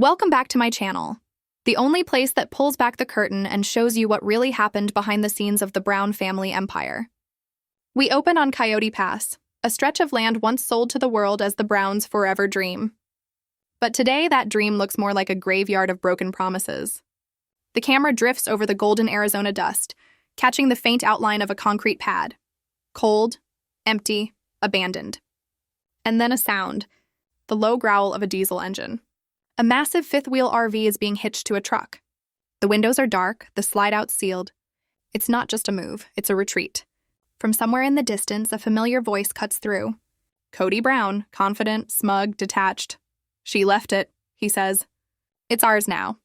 Welcome back to my channel, the only place that pulls back the curtain and shows you what really happened behind the scenes of the Brown family empire. We open on Coyote Pass, a stretch of land once sold to the world as the Browns' forever dream. But today, that dream looks more like a graveyard of broken promises. The camera drifts over the golden Arizona dust, catching the faint outline of a concrete pad. Cold, empty, abandoned. And then a sound, the low growl of a diesel engine. A massive fifth-wheel RV is being hitched to a truck. The windows are dark, the slide-out sealed. It's not just a move, it's a retreat. From somewhere in the distance, a familiar voice cuts through. Kody Brown, confident, smug, detached. "She left it," he says. "It's ours now.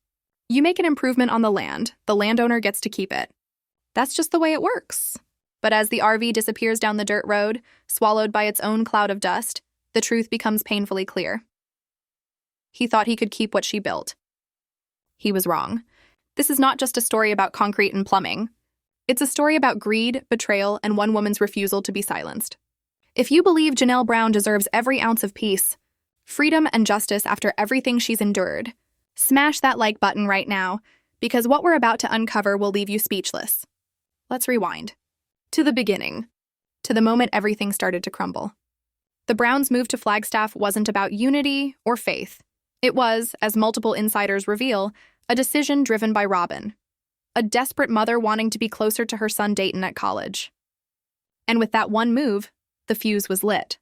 You make an improvement on the landowner gets to keep it. That's just the way it works." But as the RV disappears down the dirt road, swallowed by its own cloud of dust, the truth becomes painfully clear. He thought he could keep what she built. He was wrong. This is not just a story about concrete and plumbing. It's a story about greed, betrayal, and one woman's refusal to be silenced. If you believe Janelle Brown deserves every ounce of peace, freedom, and justice after everything she's endured, smash that like button right now, because what we're about to uncover will leave you speechless. Let's rewind. To the beginning. To the moment everything started to crumble. The Browns' move to Flagstaff wasn't about unity or faith. It was, as multiple insiders reveal, a decision driven by Robyn, a desperate mother wanting to be closer to her son Dayton at college. And with that one move, the fuse was lit.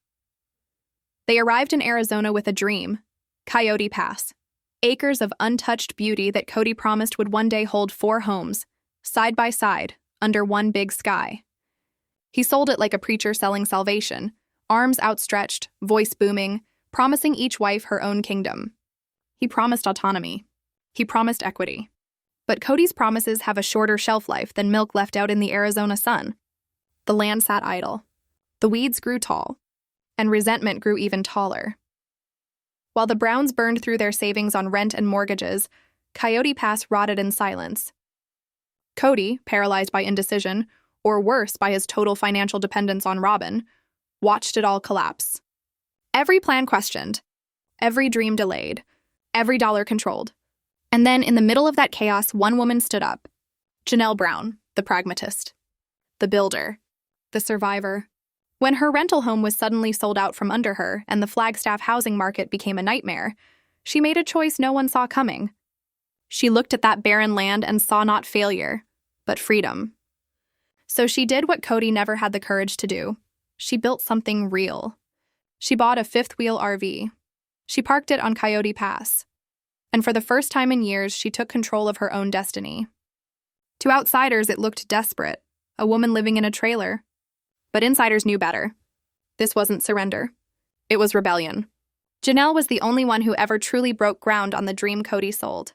They arrived in Arizona with a dream, Coyote Pass, acres of untouched beauty that Kody promised would one day hold 4 homes, side by side, under one big sky. He sold it like a preacher selling salvation, arms outstretched, voice booming, promising each wife her own kingdom. He promised autonomy. He promised equity. But Kody's promises have a shorter shelf life than milk left out in the Arizona sun. The land sat idle. The weeds grew tall. And resentment grew even taller. While the Browns burned through their savings on rent and mortgages, Coyote Pass rotted in silence. Kody, paralyzed by indecision, or worse, by his total financial dependence on Robyn, watched it all collapse. Every plan questioned, every dream delayed, every dollar controlled. And then, in the middle of that chaos, one woman stood up. Janelle Brown, the pragmatist, the builder, the survivor. When her rental home was suddenly sold out from under her and the Flagstaff housing market became a nightmare, she made a choice no one saw coming. She looked at that barren land and saw not failure, but freedom. So she did what Kody never had the courage to do. She built something real. She bought a fifth-wheel RV. She parked it on Coyote Pass. And for the first time in years, she took control of her own destiny. To outsiders, it looked desperate, a woman living in a trailer. But insiders knew better. This wasn't surrender. It was rebellion. Janelle was the only one who ever truly broke ground on the dream Kody sold.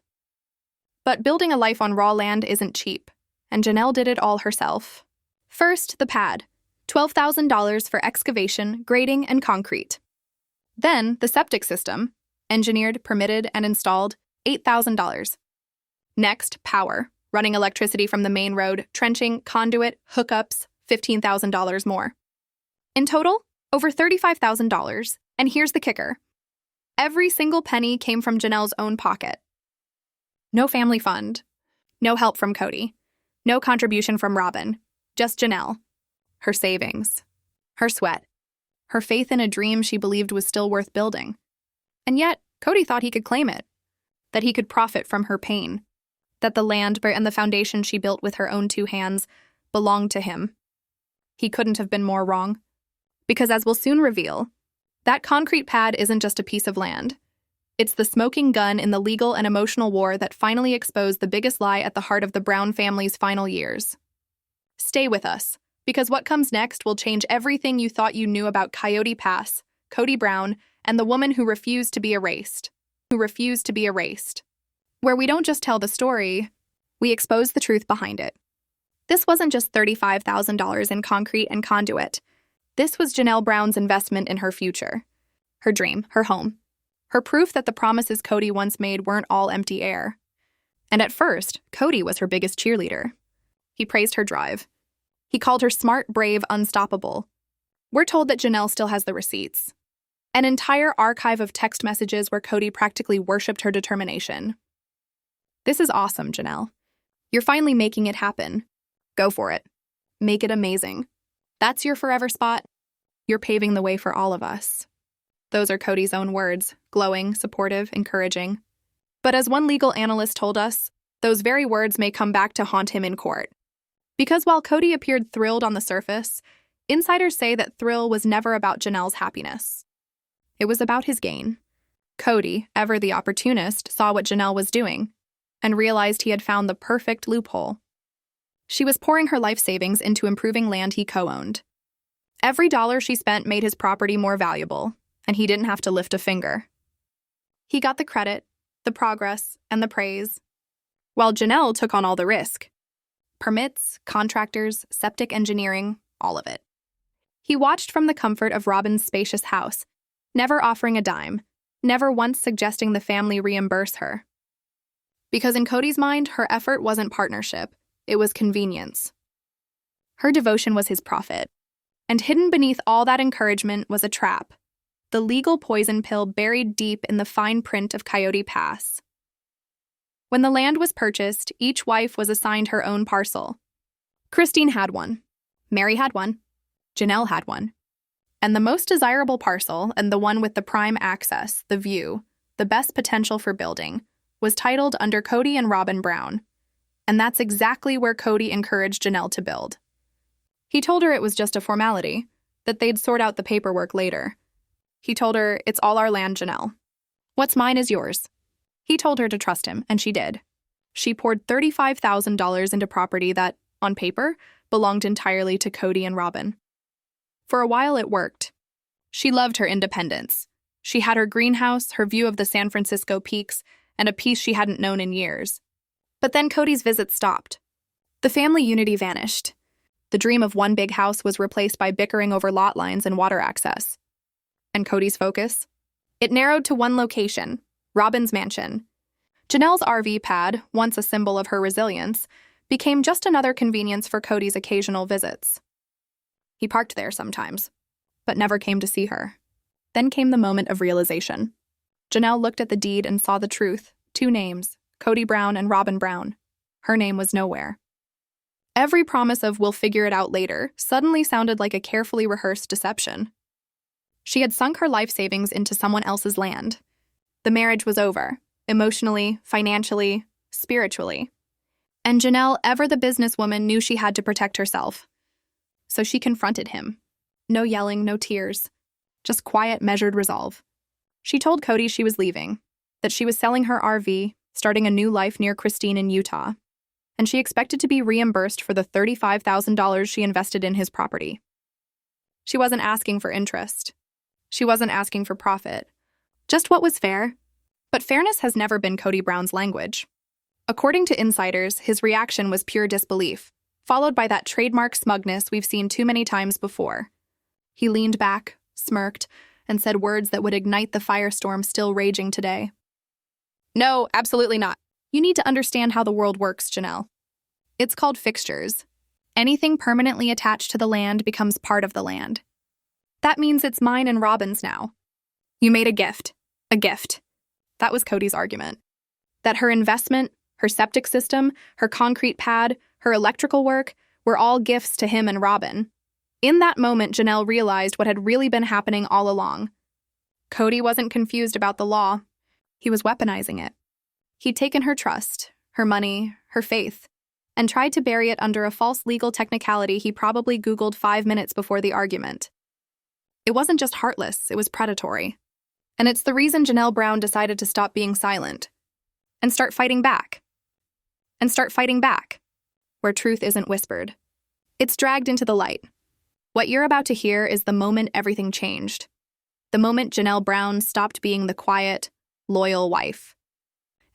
But building a life on raw land isn't cheap, and Janelle did it all herself. First, the pad. $12,000 for excavation, grading, and concrete. Then, the septic system, engineered, permitted, and installed, $8,000. Next, power, running electricity from the main road, trenching, conduit, hookups, $15,000 more. In total, over $35,000, and here's the kicker. Every single penny came from Janelle's own pocket. No family fund, no help from Kody, no contribution from Robyn, just Janelle. Her savings, her sweat, her faith in a dream she believed was still worth building. And yet, Kody thought he could claim it, that he could profit from her pain, that the land and the foundation she built with her own 2 hands belonged to him. He couldn't have been more wrong. Because as we'll soon reveal, that concrete pad isn't just a piece of land. It's the smoking gun in the legal and emotional war that finally exposed the biggest lie at the heart of the Brown family's final years. Stay with us, because what comes next will change everything you thought you knew about Coyote Pass, Kody Brown, and the woman who refused to be erased. Where we don't just tell the story, we expose the truth behind it. This wasn't just $35,000 in concrete and conduit. This was Janelle Brown's investment in her future. Her dream, her home. Her proof that the promises Kody once made weren't all empty air. And at first, Kody was her biggest cheerleader. He praised her drive. He called her smart, brave, unstoppable. We're told that Janelle still has the receipts. An entire archive of text messages where Kody practically worshipped her determination. This is awesome, Janelle. You're finally making it happen. Go for it. Make it amazing. That's your forever spot. You're paving the way for all of us. Those are Kody's own words, glowing, supportive, encouraging. But as one legal analyst told us, those very words may come back to haunt him in court. Because while Kody appeared thrilled on the surface, insiders say that thrill was never about Janelle's happiness. It was about his gain. Kody, ever the opportunist, saw what Janelle was doing and realized he had found the perfect loophole. She was pouring her life savings into improving land he co-owned. Every dollar she spent made his property more valuable, and he didn't have to lift a finger. He got the credit, the progress, and the praise, while Janelle took on all the risk. Permits, contractors, septic engineering, all of it. He watched from the comfort of Robyn's spacious house, never offering a dime, never once suggesting the family reimburse her. Because in Kody's mind, her effort wasn't partnership, it was convenience. Her devotion was his profit. And hidden beneath all that encouragement was a trap, the legal poison pill buried deep in the fine print of Coyote Pass. When the land was purchased, each wife was assigned her own parcel. Christine had one, Meri had one, Janelle had one. And the most desirable parcel, and the one with the prime access, the view, the best potential for building, was titled under Kody and Robyn Brown. And that's exactly where Kody encouraged Janelle to build. He told her it was just a formality, that they'd sort out the paperwork later. He told her, it's all our land, Janelle. What's mine is yours. He told her to trust him, and she did. She poured $35,000 into property that, on paper, belonged entirely to Kody and Robyn. For a while it worked. She loved her independence. She had her greenhouse, her view of the San Francisco peaks, and a peace she hadn't known in years. But then Kody's visits stopped. The family unity vanished. The dream of one big house was replaced by bickering over lot lines and water access. And Kody's focus? It narrowed to one location, Robyn's mansion. Janelle's RV pad, once a symbol of her resilience, became just another convenience for Kody's occasional visits. He parked there sometimes, but never came to see her. Then came the moment of realization. Janelle looked at the deed and saw the truth, 2 names, Kody Brown and Robyn Brown. Her name was nowhere. Every promise of we'll figure it out later suddenly sounded like a carefully rehearsed deception. She had sunk her life savings into someone else's land. The marriage was over, emotionally, financially, spiritually. And Janelle, ever the businesswoman, knew she had to protect herself. So she confronted him. No yelling, no tears. Just quiet, measured resolve. She told Kody she was leaving, that she was selling her RV, starting a new life near Christine in Utah, and she expected to be reimbursed for the $35,000 she invested in his property. She wasn't asking for interest. She wasn't asking for profit. Just what was fair. But fairness has never been Kody Brown's language. According to insiders, his reaction was pure disbelief, followed by that trademark smugness we've seen too many times before. He leaned back, smirked, and said words that would ignite the firestorm still raging today. No, absolutely not. You need to understand how the world works, Janelle. It's called fixtures. Anything permanently attached to the land becomes part of the land. That means it's mine and Robyn's now. You made a gift. A gift. That was Kody's argument. That her investment, her septic system, her concrete pad, her electrical work were all gifts to him and Robyn. In that moment, Janelle realized what had really been happening all along. Kody wasn't confused about the law. He was weaponizing it. He'd taken her trust, her money, her faith, and tried to bury it under a false legal technicality he probably Googled 5 minutes before the argument. It wasn't just heartless, it was predatory. And it's the reason Janelle Brown decided to stop being silent and start fighting back. And start fighting back, where truth isn't whispered. It's dragged into the light. What you're about to hear is the moment everything changed. The moment Janelle Brown stopped being the quiet, loyal wife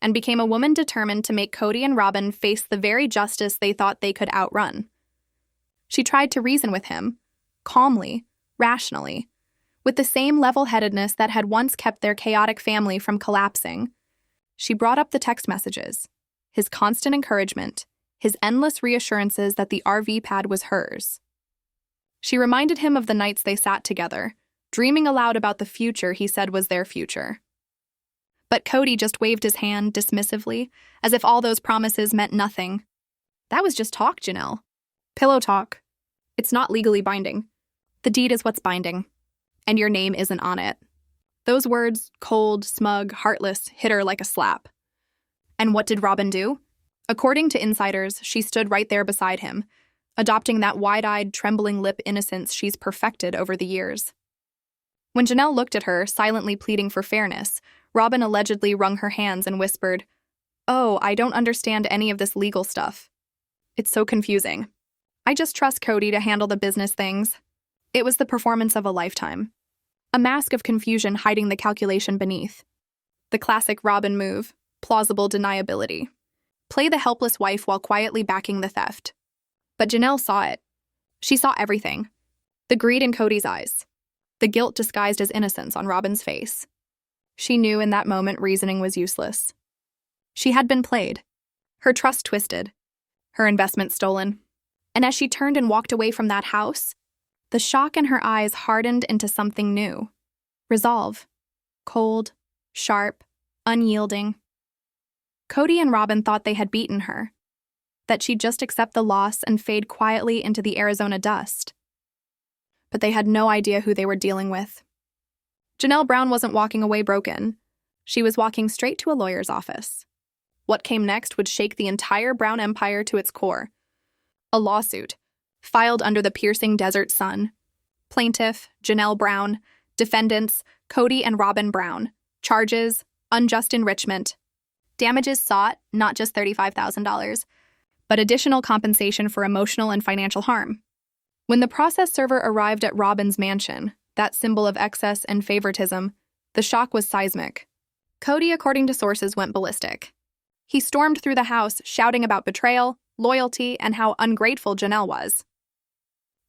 and became a woman determined to make Kody and Robyn face the very justice they thought they could outrun. She tried to reason with him, calmly, rationally, with the same level-headedness that had once kept their chaotic family from collapsing. She brought up the text messages, his constant encouragement, his endless reassurances that the RV pad was hers. She reminded him of the nights they sat together, dreaming aloud about the future he said was their future. But Kody just waved his hand dismissively, as if all those promises meant nothing. That was just talk, Janelle. Pillow talk. It's not legally binding. The deed is what's binding, and your name isn't on it. Those words, cold, smug, heartless, hit her like a slap. And what did Robyn do? According to insiders, she stood right there beside him, adopting that wide-eyed, trembling lip innocence she's perfected over the years. When Janelle looked at her, silently pleading for fairness, Robyn allegedly wrung her hands and whispered, "Oh, I don't understand any of this legal stuff. It's so confusing. I just trust Kody to handle the business things." It was the performance of a lifetime. A mask of confusion hiding the calculation beneath. The classic Robyn move, plausible deniability. Play the helpless wife while quietly backing the theft. But Janelle saw it. She saw everything. The greed in Kody's eyes. The guilt disguised as innocence on Robyn's face. She knew in that moment reasoning was useless. She had been played. Her trust twisted. Her investment stolen. And as she turned and walked away from that house, the shock in her eyes hardened into something new. Resolve. Cold, sharp, unyielding. Kody and Robyn thought they had beaten her, that she'd just accept the loss and fade quietly into the Arizona dust. But they had no idea who they were dealing with. Janelle Brown wasn't walking away broken. She was walking straight to a lawyer's office. What came next would shake the entire Brown empire to its core. A lawsuit, filed under the piercing desert sun. Plaintiff, Janelle Brown. Defendants, Kody and Robyn Brown. Charges, unjust enrichment. Damages sought, not just $35,000, but additional compensation for emotional and financial harm. When the process server arrived at Robyn's mansion, that symbol of excess and favoritism, the shock was seismic. Kody, according to sources, went ballistic. He stormed through the house, shouting about betrayal, loyalty, and how ungrateful Janelle was.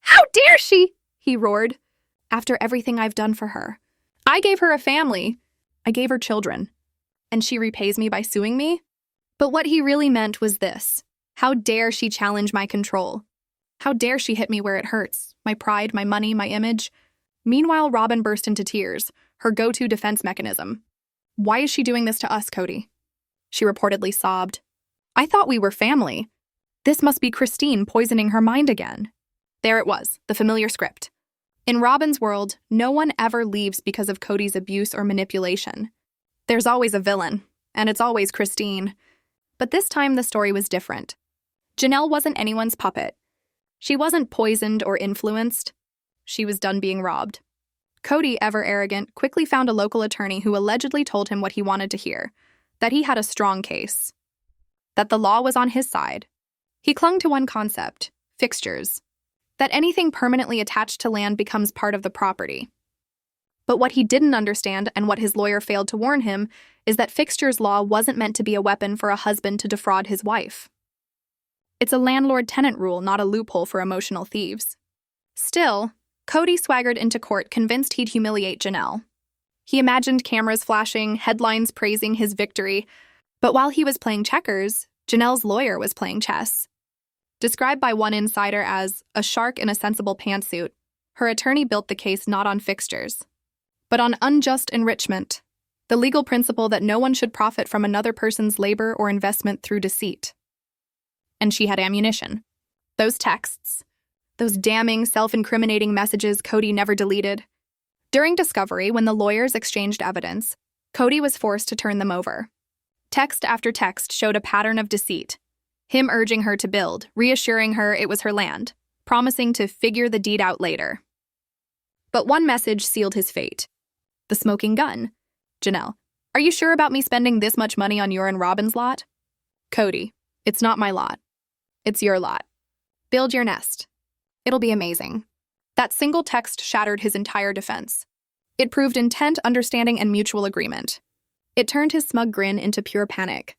"How dare she?" he roared. "After everything I've done for her. I gave her a family. I gave her children. And she repays me by suing me?" But what he really meant was this. How dare she challenge my control? How dare she hit me where it hurts? My pride, my money, my image. Meanwhile, Robyn burst into tears, her go-to defense mechanism. "Why is she doing this to us, Kody?" She reportedly sobbed. "I thought we were family. This must be Christine poisoning her mind again." There it was, the familiar script. In Robyn's world, no one ever leaves because of Kody's abuse or manipulation. There's always a villain, and it's always Christine. But this time the story was different. Janelle wasn't anyone's puppet. She wasn't poisoned or influenced. She was done being robbed. Kody, ever arrogant, quickly found a local attorney who allegedly told him what he wanted to hear, that he had a strong case, that the law was on his side. He clung to one concept, fixtures, that anything permanently attached to land becomes part of the property. But what he didn't understand, and what his lawyer failed to warn him, is that fixtures law wasn't meant to be a weapon for a husband to defraud his wife. It's a landlord-tenant rule, not a loophole for emotional thieves. Still, Kody swaggered into court convinced he'd humiliate Janelle. He imagined cameras flashing, headlines praising his victory, but while he was playing checkers, Janelle's lawyer was playing chess. Described by one insider as a shark in a sensible pantsuit, her attorney built the case not on fixtures, but on unjust enrichment, the legal principle that no one should profit from another person's labor or investment through deceit. And she had ammunition. Those texts. Those damning, self-incriminating messages Kody never deleted. During discovery, when the lawyers exchanged evidence, Kody was forced to turn them over. Text after text showed a pattern of deceit. Him urging her to build, reassuring her it was her land, promising to figure the deed out later. But one message sealed his fate. The smoking gun. Janelle, are you sure about me spending this much money on your and Robyn's lot? Kody, it's not my lot. It's your lot. Build your nest. It'll be amazing. That single text shattered his entire defense. It proved intent, understanding, and mutual agreement. It turned his smug grin into pure panic.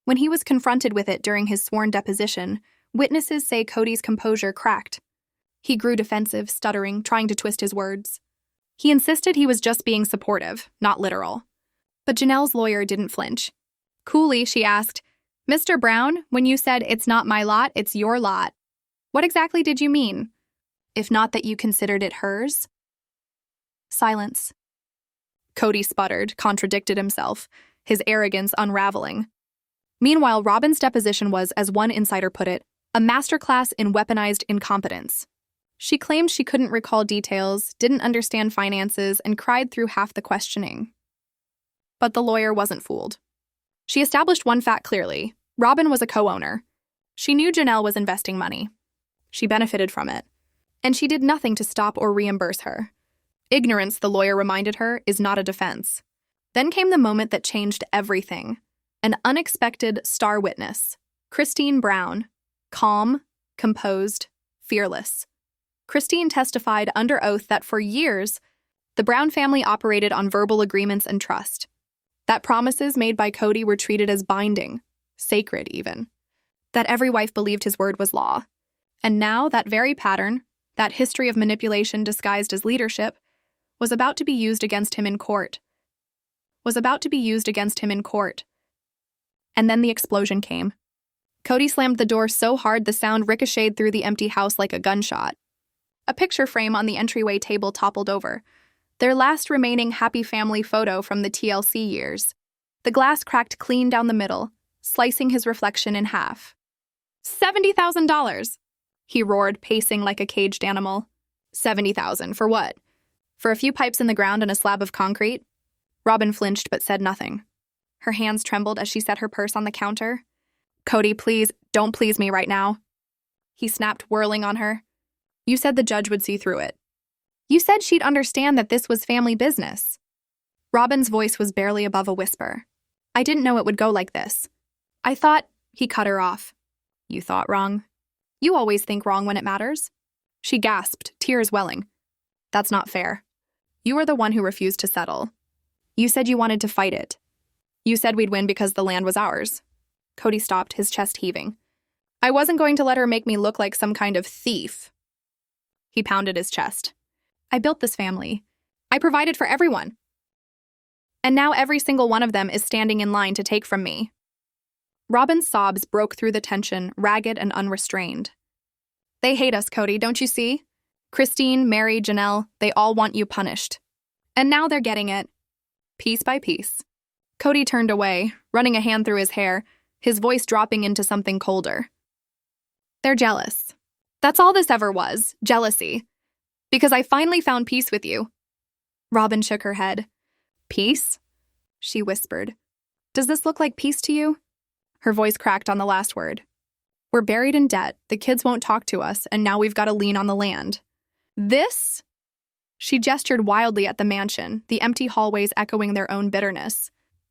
When he was confronted with it during his sworn deposition, witnesses say Kody's composure cracked. He grew defensive, stuttering, trying to twist his words. He insisted he was just being supportive, not literal. But Janelle's lawyer didn't flinch. Coolly, she asked, "Mr. Brown, when you said it's not my lot, it's your lot, what exactly did you mean? If not that you considered it hers?" Silence. Kody sputtered, contradicted himself, his arrogance unraveling. Meanwhile, Robyn's deposition was, as one insider put it, a masterclass in weaponized incompetence. She claimed she couldn't recall details, didn't understand finances, and cried through half the questioning. But the lawyer wasn't fooled. She established one fact clearly. Robyn was a co-owner. She knew Janelle was investing money. She benefited from it. And she did nothing to stop or reimburse her. Ignorance, the lawyer reminded her, is not a defense. Then came the moment that changed everything. An unexpected star witness. Kody Brown. Calm, composed, fearless. Kody testified under oath that for years, the Brown family operated on verbal agreements and trust. That promises made by Kody were treated as binding, sacred even. That every wife believed his word was law. And now that very pattern, that history of manipulation disguised as leadership, was about to be used against him in court. And then the explosion came. Kody slammed the door so hard the sound ricocheted through the empty house like a gunshot. A picture frame on the entryway table toppled over, their last remaining happy family photo from the TLC years. The glass cracked clean down the middle, slicing his reflection in half. $70,000! He roared, pacing like a caged animal. $70,000 for what? For a few pipes in the ground and a slab of concrete? Robyn flinched but said nothing. Her hands trembled as she set her purse on the counter. Kody, please, don't please me right now. He snapped, whirling on her. You said the judge would see through it. You said she'd understand that this was family business. Robyn's voice was barely above a whisper. I didn't know it would go like this. I thought, he cut her off. You thought wrong. You always think wrong when it matters. She gasped, tears welling. That's not fair. You were the one who refused to settle. You said you wanted to fight it. You said we'd win because the land was ours. Kody stopped, his chest heaving. I wasn't going to let her make me look like some kind of thief. He pounded his chest. I built this family. I provided for everyone. And now every single one of them is standing in line to take from me. Robyn's sobs broke through the tension, ragged and unrestrained. They hate us, Kody, don't you see? Kody, Meri, Janelle, they all want you punished. And now they're getting it. Piece by piece. Kody turned away, running a hand through his hair, his voice dropping into something colder. They're jealous. That's all this ever was, jealousy. Because I finally found peace with you. Robyn shook her head. Peace? She whispered. Does this look like peace to you? Her voice cracked on the last word. We're buried in debt, the kids won't talk to us, and now we've got to lean on the land. This? She gestured wildly at the mansion, the empty hallways echoing their own bitterness.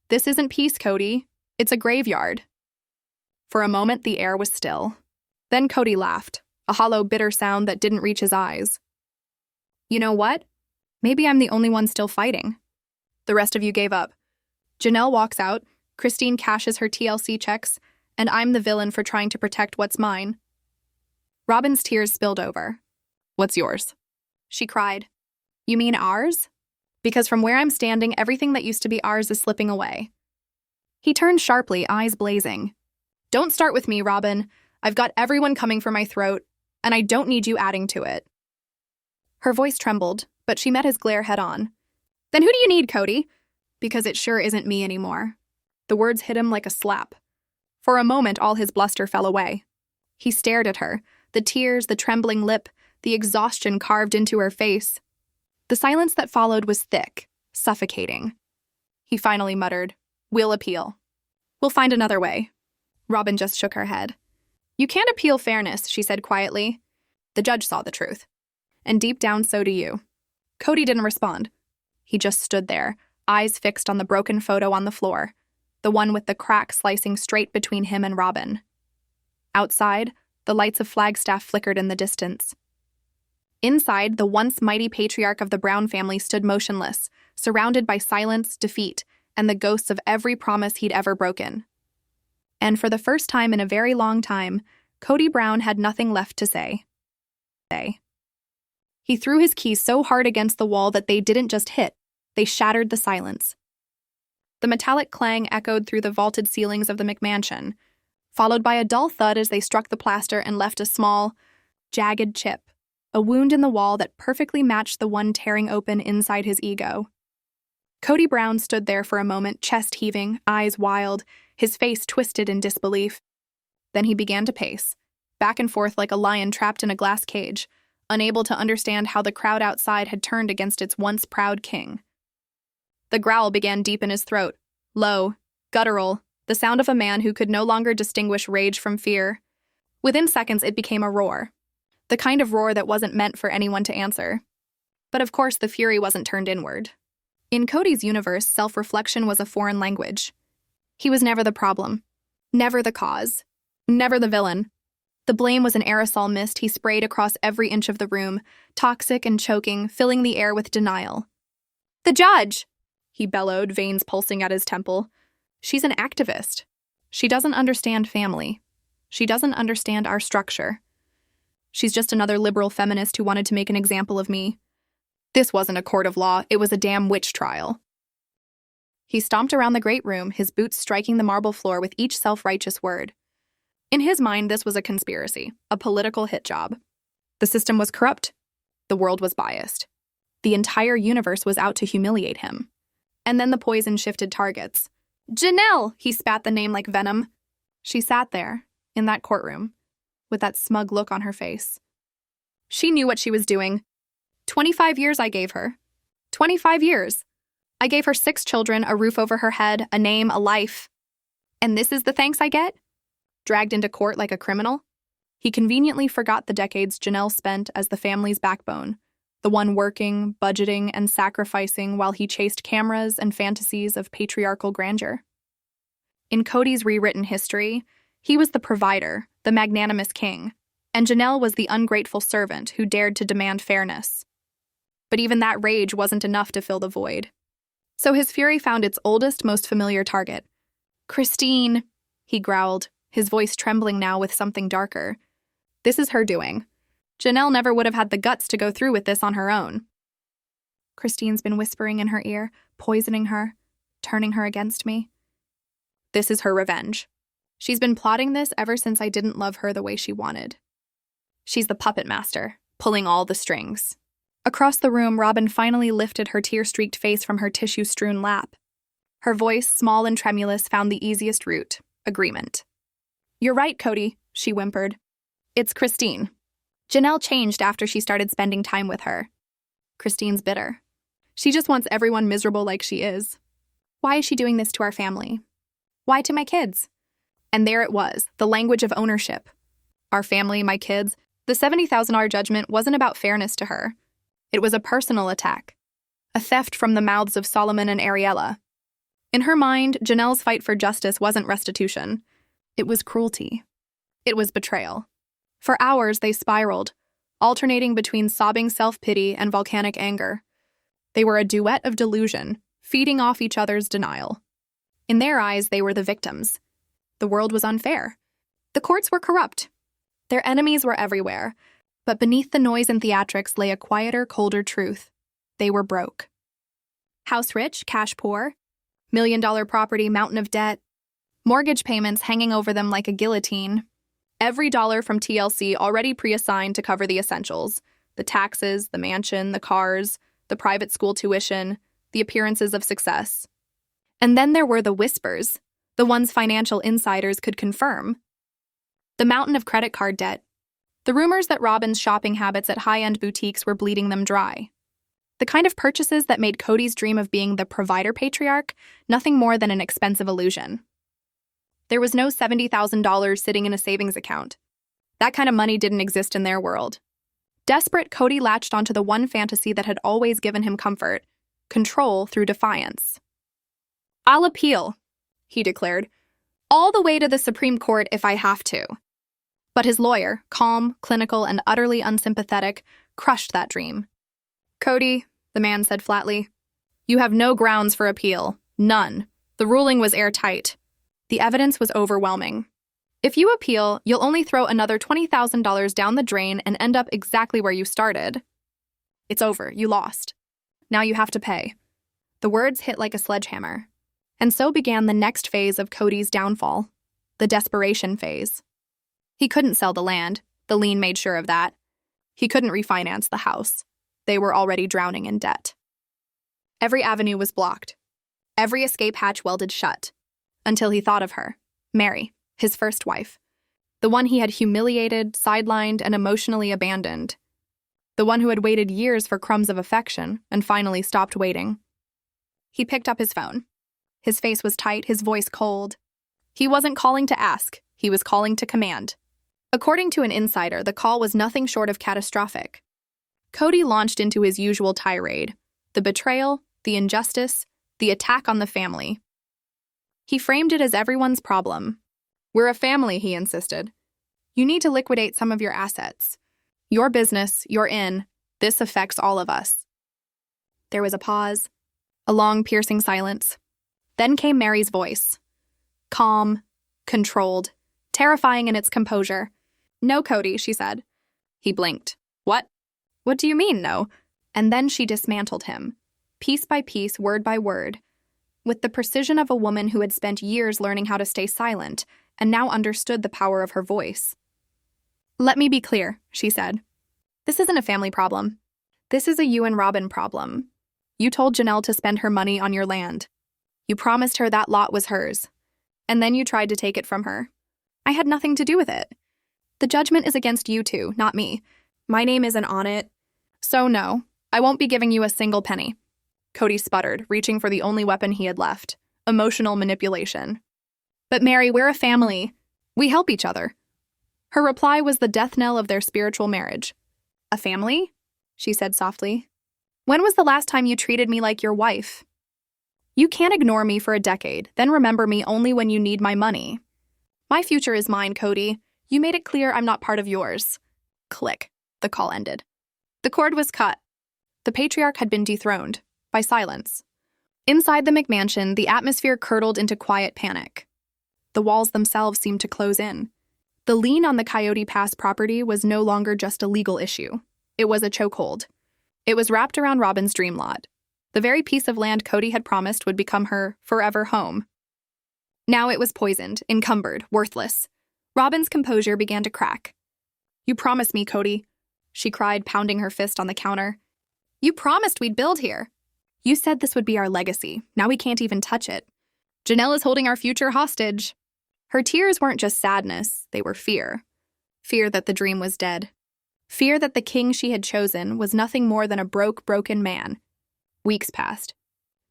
This isn't peace, Kody. It's a graveyard. For a moment, the air was still. Then Kody laughed, a hollow, bitter sound that didn't reach his eyes. You know what? Maybe I'm the only one still fighting. The rest of you gave up. Janelle walks out, Kody cashes her TLC checks, and I'm the villain for trying to protect what's mine. Robyn's tears spilled over. What's yours? She cried. You mean ours? Because from where I'm standing, everything that used to be ours is slipping away. He turned sharply, eyes blazing. Don't start with me, Robyn. I've got everyone coming for my throat, and I don't need you adding to it. Her voice trembled, but she met his glare head-on. Then who do you need, Kody? Because it sure isn't me anymore. The words hit him like a slap. For a moment, all his bluster fell away. He stared at her, the tears, the trembling lip, the exhaustion carved into her face. The silence that followed was thick, suffocating. He finally muttered, We'll appeal. We'll find another way. Robyn just shook her head. You can't appeal fairness, she said quietly. The judge saw the truth. And deep down, so do you. Kody didn't respond. He just stood there, eyes fixed on the broken photo on the floor, the one with the crack slicing straight between him and Robyn. Outside, the lights of Flagstaff flickered in the distance. Inside, the once mighty patriarch of the Brown family stood motionless, surrounded by silence, defeat, and the ghosts of every promise he'd ever broken. And for the first time in a very long time, Kody Brown had nothing left to say. He threw his keys so hard against the wall that they didn't just hit, they shattered the silence. The metallic clang echoed through the vaulted ceilings of the McMansion, followed by a dull thud as they struck the plaster and left a small, jagged chip. a wound in the wall that perfectly matched the one tearing open inside his ego. Kody Brown stood there for a moment, chest heaving, eyes wild, his face twisted in disbelief. Then he began to pace, back and forth like a lion trapped in a glass cage, unable to understand how the crowd outside had turned against its once proud king. The growl began deep in his throat, low, guttural, the sound of a man who could no longer distinguish rage from fear. Within seconds, it became a roar, the kind of roar that wasn't meant for anyone to answer. But of course, the fury wasn't turned inward. In Kody's universe, self-reflection was a foreign language. He was never the problem, never the cause, never the villain. The blame was an aerosol mist he sprayed across every inch of the room, toxic and choking, filling the air with denial. "The judge!" he bellowed, veins pulsing at his temple. "She's an activist. She doesn't understand family. She doesn't understand our structure. She's just another liberal feminist who wanted to make an example of me. This wasn't a court of law, it was a damn witch trial." He stomped around the great room, his boots striking the marble floor with each self-righteous word. In his mind, this was a conspiracy, a political hit job. The system was corrupt. The world was biased. The entire universe was out to humiliate him. And then the poison shifted targets. "Janelle!" He spat the name like venom. She sat there, in that courtroom, with that smug look on her face. She knew what she was doing. 25 years I gave her. 25 years. I gave her 6 children, a roof over her head, a name, a life. And this is the thanks I get? Dragged into court like a criminal? He conveniently forgot the decades Janelle spent as the family's backbone, the one working, budgeting, and sacrificing while he chased cameras and fantasies of patriarchal grandeur. In Kody's rewritten history, he was the provider, the magnanimous king, and Janelle was the ungrateful servant who dared to demand fairness. But even that rage wasn't enough to fill the void. So his fury found its oldest, most familiar target. "Christine," he growled, his voice trembling now with something darker. "This is her doing. Janelle never would have had the guts to go through with this on her own. Christine's been whispering in her ear, poisoning her, turning her against me. This is her revenge. She's been plotting this ever since I didn't love her the way she wanted. She's the puppet master, pulling all the strings." Across the room, Robyn finally lifted her tear-streaked face from her tissue-strewn lap. Her voice, small and tremulous, found the easiest route: agreement. "You're right, Kody," she whimpered. "It's Christine. Janelle changed after she started spending time with her. Christine's bitter. She just wants everyone miserable like she is. Why is she doing this to our family? Why to my kids?" And there it was, the language of ownership. Our family, my kids. The $70,000 judgment wasn't about fairness to her. It was a personal attack, a theft from the mouths of Solomon and Ariella. In her mind, Janelle's fight for justice wasn't restitution. It was cruelty. It was betrayal. For hours, they spiraled, alternating between sobbing self-pity and volcanic anger. They were a duet of delusion, feeding off each other's denial. In their eyes, they were the victims. The world was unfair. The courts were corrupt. Their enemies were everywhere. But beneath the noise and theatrics lay a quieter, colder truth. They were broke. House rich, cash poor. $1 million property, mountain of debt. Mortgage payments hanging over them like a guillotine. Every dollar from TLC already pre-assigned to cover the essentials. The taxes, the mansion, the cars, the private school tuition, the appearances of success. And then there were the whispers, the ones financial insiders could confirm. The mountain of credit card debt. The rumors that Robyn's shopping habits at high-end boutiques were bleeding them dry. The kind of purchases that made Kody's dream of being the provider patriarch nothing more than an expensive illusion. There was no $70,000 sitting in a savings account. That kind of money didn't exist in their world. Desperate, Kody latched onto the one fantasy that had always given him comfort: control through defiance. "I'll appeal," he declared, "all the way to the Supreme Court if I have to." But his lawyer, calm, clinical, and utterly unsympathetic, crushed that dream. "Kody," the man said flatly, "you have no grounds for appeal. None. The ruling was airtight. The evidence was overwhelming. If you appeal, you'll only throw another $20,000 down the drain and end up exactly where you started. It's over. You lost. Now you have to pay." The words hit like a sledgehammer. And so began the next phase of Kody's downfall, the desperation phase. He couldn't sell the land. The lien made sure of that. He couldn't refinance the house. They were already drowning in debt. Every avenue was blocked. Every escape hatch welded shut. Until he thought of her, Meri, his first wife. The one he had humiliated, sidelined, and emotionally abandoned. The one who had waited years for crumbs of affection and finally stopped waiting. He picked up his phone. His face was tight, his voice cold. He wasn't calling to ask, he was calling to command. According to an insider, the call was nothing short of catastrophic. Kody launched into his usual tirade, the betrayal, the injustice, the attack on the family. He framed it as everyone's problem. We're a family, he insisted. You need to liquidate some of your assets. Your business, you're in. This affects all of us. There was a pause, a long, piercing silence. Then came Meri's voice. Calm, controlled, terrifying in its composure. No, Kody, she said. He blinked. What? What do you mean, no? And then she dismantled him, piece by piece, word by word, with the precision of a woman who had spent years learning how to stay silent and now understood the power of her voice. Let me be clear, she said. This isn't a family problem. This is a you and Robyn problem. You told Janelle to spend her money on your land. You promised her that lot was hers. And then you tried to take it from her. I had nothing to do with it. The judgment is against you two, not me. My name isn't on it. So no, I won't be giving you a single penny. Kody sputtered, reaching for the only weapon he had left, emotional manipulation. But Meri, we're a family. We help each other. Her reply was the death knell of their spiritual marriage. A family? She said softly. When was the last time you treated me like your wife? You can't ignore me for a decade, then remember me only when you need my money. My future is mine, Kody. You made it clear I'm not part of yours. Click. The call ended. The cord was cut. The patriarch had been dethroned by silence. Inside the McMansion, the atmosphere curdled into quiet panic. The walls themselves seemed to close in. The lien on the Coyote Pass property was no longer just a legal issue. It was a chokehold. It was wrapped around Robyn's dream lot, the very piece of land Kody had promised would become her forever home. Now it was poisoned, encumbered, worthless. Robyn's composure began to crack. You promised me, Kody, she cried, pounding her fist on the counter. You promised we'd build here. You said this would be our legacy. Now we can't even touch it. Janelle is holding our future hostage. Her tears weren't just sadness, they were fear. Fear that the dream was dead. Fear that the king she had chosen was nothing more than a broken man. Weeks passed.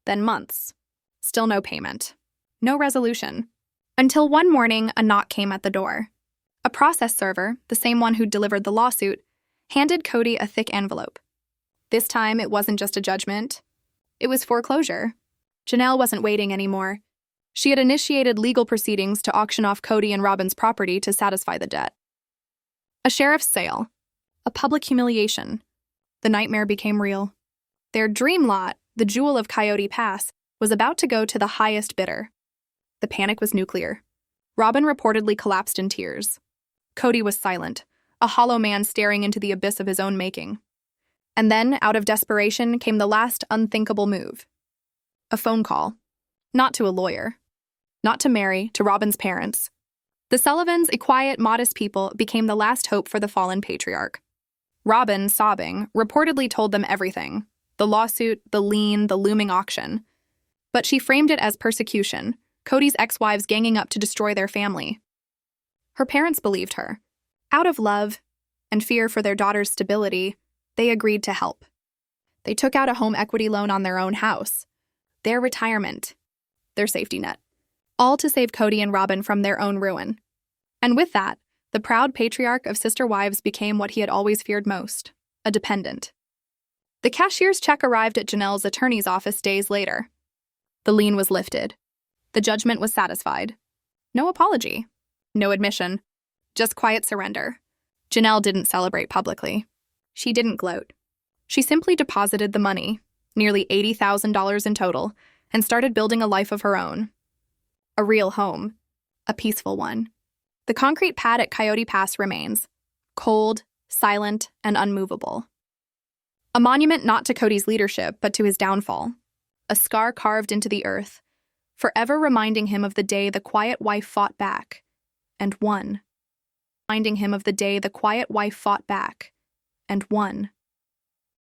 Then months. Still no payment. No resolution. Until one morning, a knock came at the door. A process server, the same one who'd delivered the lawsuit, handed Kody a thick envelope. This time, it wasn't just a judgment. It was foreclosure. Janelle wasn't waiting anymore. She had initiated legal proceedings to auction off Kody and Robyn's property to satisfy the debt. A sheriff's sale. A public humiliation. The nightmare became real. Their dream lot, the jewel of Coyote Pass, was about to go to the highest bidder. The panic was nuclear. Robyn reportedly collapsed in tears. Kody was silent, a hollow man staring into the abyss of his own making. And then, out of desperation, came the last unthinkable move. A phone call. Not to a lawyer. Not to Meri, to Robyn's parents. The Sullivans, a quiet, modest people, became the last hope for the fallen patriarch. Robyn, sobbing, reportedly told them everything. The lawsuit, the lien, the looming auction. But she framed it as persecution, Kody's ex-wives ganging up to destroy their family. Her parents believed her. Out of love and fear for their daughter's stability, they agreed to help. They took out a home equity loan on their own house, their retirement, their safety net, all to save Kody and Robyn from their own ruin. And with that, the proud patriarch of SisterWives became what he had always feared most, a dependent. The cashier's check arrived at Janelle's attorney's office days later. The lien was lifted. The judgment was satisfied. No apology. No admission. Just quiet surrender. Janelle didn't celebrate publicly. She didn't gloat. She simply deposited the money, nearly $80,000 in total, and started building a life of her own. A real home. A peaceful one. The concrete pad at Coyote Pass remains, cold, silent, and unmovable. A monument not to Kody's leadership, but to his downfall. A scar carved into the earth, forever reminding him of the day the quiet wife fought back, and won. Reminding him of the day the quiet wife fought back, and won.